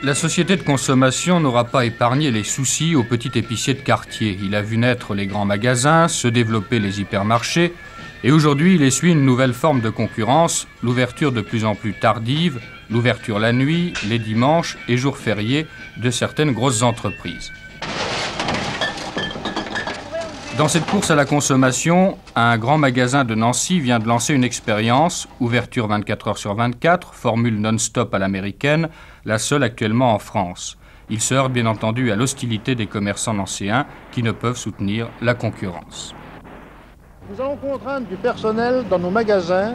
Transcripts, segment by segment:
La société de consommation n'aura pas épargné les soucis au petit épicier de quartier. Il a vu naître les grands magasins, se développer les hypermarchés, et aujourd'hui il essuie une nouvelle forme de concurrence, l'ouverture de plus en plus tardive, l'ouverture la nuit, les dimanches et jours fériés de certaines grosses entreprises. Dans cette course à la consommation, un grand magasin de Nancy vient de lancer une expérience, ouverture 24 heures sur 24, formule non-stop à l'américaine, la seule actuellement en France. Il se heurte bien entendu à l'hostilité des commerçants nancéens qui ne peuvent soutenir la concurrence. Nous allons contraindre du personnel dans nos magasins,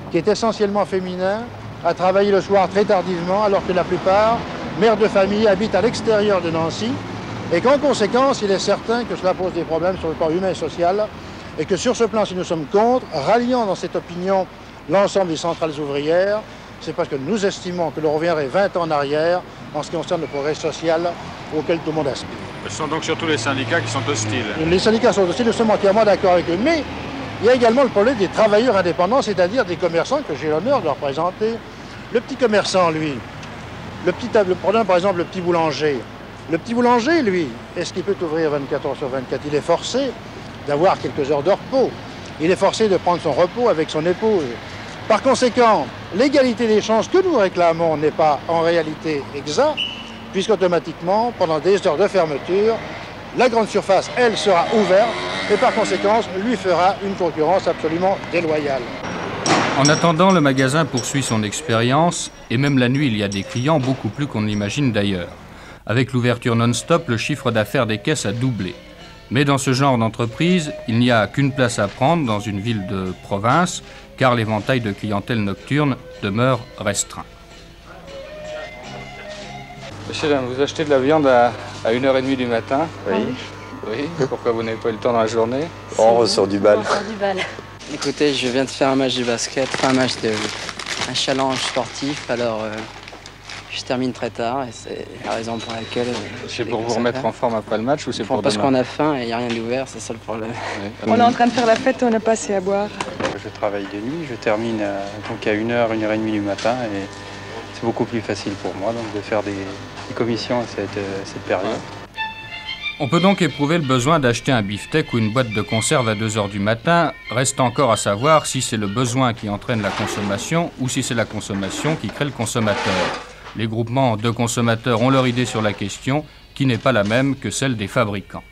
qui est essentiellement féminin, à travailler le soir très tardivement, alors que la plupart, mères de famille, habitent à l'extérieur de Nancy, et qu'en conséquence, il est certain que cela pose des problèmes sur le plan humain et social, et que sur ce plan, si nous sommes contre, ralliant dans cette opinion l'ensemble des centrales ouvrières, c'est parce que nous estimons que l'on reviendrait 20 ans en arrière en ce qui concerne le progrès social auquel tout le monde aspire. Ce sont donc surtout les syndicats qui sont hostiles. Les syndicats sont hostiles, nous sommes entièrement d'accord avec eux, mais il y a également le problème des travailleurs indépendants, c'est-à-dire des commerçants que j'ai l'honneur de représenter. Le petit commerçant, lui, prenons par exemple le petit boulanger. Le petit boulanger, lui, est-ce qu'il peut ouvrir 24 heures sur 24? Il est forcé d'avoir quelques heures de repos. Il est forcé de prendre son repos avec son épouse. Par conséquent, l'égalité des chances que nous réclamons n'est pas en réalité exacte, puisqu'automatiquement, pendant des heures de fermeture, la grande surface, elle, sera ouverte et par conséquent, lui fera une concurrence absolument déloyale. En attendant, le magasin poursuit son expérience et même la nuit, il y a des clients beaucoup plus qu'on n'imagine d'ailleurs. Avec l'ouverture non-stop, le chiffre d'affaires des caisses a doublé. Mais dans ce genre d'entreprise, il n'y a qu'une place à prendre dans une ville de province, car l'éventail de clientèle nocturne demeure restreint. Monsieur, vous achetez de la viande à 1h30 du matin? Oui. Oui. Pourquoi vous n'avez pas eu le temps dans la journée? On ressort du bal. Écoutez, je viens de faire un match de basket, un challenge sportif, alors je termine très tard et c'est la raison pour laquelle... C'est pour vous remettre en forme après le match ou c'est pour parce demain? qu'on a faim et il n'y a rien d'ouvert, c'est ça le problème. Oui. On est en train de faire la fête et on n'a pas assez à boire. Je travaille de nuit, je termine donc à 1h, 1h30 du matin et c'est beaucoup plus facile pour moi donc, de faire des commissions à cette période. On peut donc éprouver le besoin d'acheter un beefsteak ou une boîte de conserve à 2 heures du matin. Reste encore à savoir si c'est le besoin qui entraîne la consommation ou si c'est la consommation qui crée le consommateur. Les groupements de consommateurs ont leur idée sur la question, qui n'est pas la même que celle des fabricants.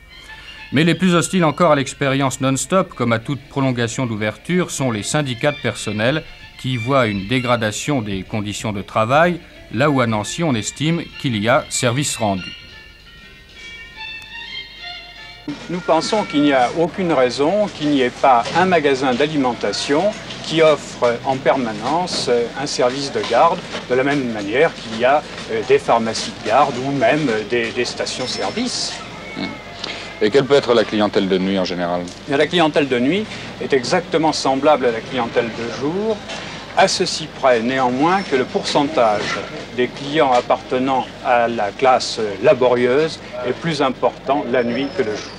Mais les plus hostiles encore à l'expérience non-stop, comme à toute prolongation d'ouverture, sont les syndicats de personnel qui voient une dégradation des conditions de travail, là où à Nancy on estime qu'il y a service rendu. Nous pensons qu'il n'y a aucune raison qu'il n'y ait pas un magasin d'alimentation qui offre en permanence un service de garde, de la même manière qu'il y a des pharmacies de garde ou même des stations-service. Et quelle peut être la clientèle de nuit en général? La clientèle de nuit est exactement semblable à la clientèle de jour, à ceci près néanmoins que le pourcentage des clients appartenant à la classe laborieuse est plus important la nuit que le jour.